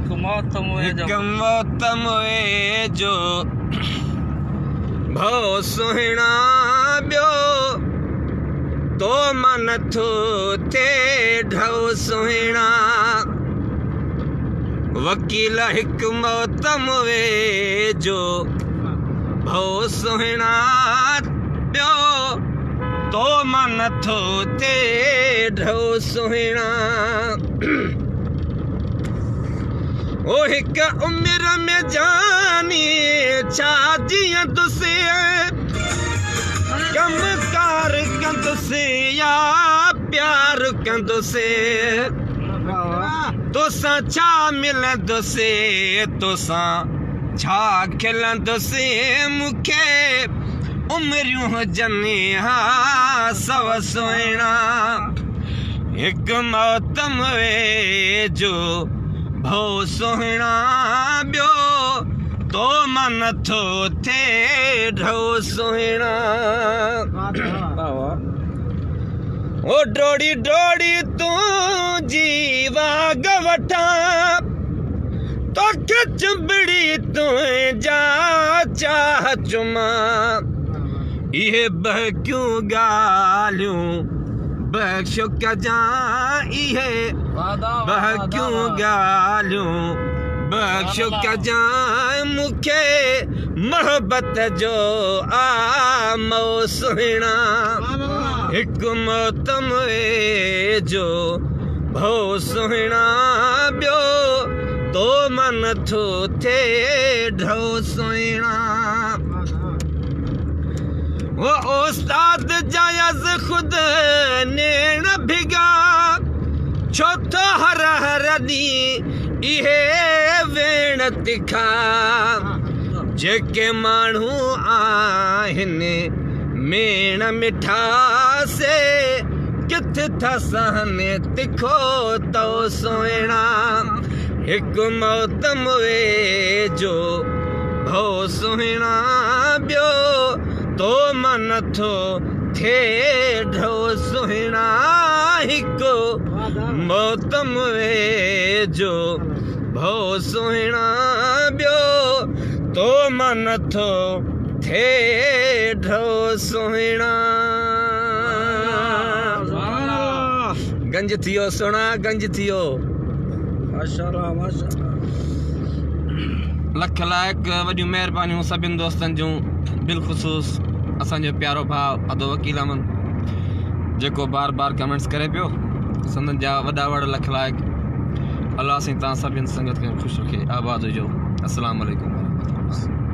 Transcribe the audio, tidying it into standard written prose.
हिक मौत मोए जो भव सुहिणा ॿियो तो मन थो थे ढव सुहिणा वकील हिक मौत मोए जो भव सुहिणा ॿियो तो मन थो थे ढव सुहिणा ओ हिक उम्र में जानी छा जियां तुसे कम कार कंदुसे या प्यार कंदुसे तोसां छा मिलंदुसे तोसां छा खिलंदुसे मूंखे उमरियूं हुजनि हा सव सुहिणा हिक मौत मोए जो भव सुहिणा ॿियो तो मन थो थे ढव सुहिणा ओ डोड़ी डोड़ी तूं जी वाग वठां तोखे चुंबड़ी तूं जा चाह चुमा इहे बहकियूं ॻाल्हियूं बख्शो कजां इहे बहकियूं ॻाल्हियूं बख्शो कजां मूंखे मोहब्बत जो आमो सुहिणा हिक मौत मोए जो भव सुहिणा ॿियो तो मन थो थे ढव सुहिणा वो उस्ताद जायज़ खुद नेण भिगा छो तो हर हर ॾींहुं इहे वेण तिखा जेके माण्हू आहिनि मेण मिठा से किथे था सहनि तिखो तो सुहिणा हिक मौत मोए जो भव सुहिणा ॿियो तो मन थो थे ढव सुहिणा हिक मौत मोए जो भव सुहिणा ॿियो तो मन थो थे ढव सुहिणा गंज थियो सुहिणा गंज थियो माशाअल्लाह माशाअल्लाह लख लाइक वॾियूं महिरबानियूं सभिनि दोस्तनि जूं बिलख़ुसूस असांजो प्यारो भाउ अदो वकील अमन जेको बार बार कमेंट्स करे पियो संदन जा वॾा वॾा लख लाइक अल्लाह साईं तव्हां सभिनि संगत खे ख़ुशि रखे आबाद हुजो अस्सलाम वालेकुम।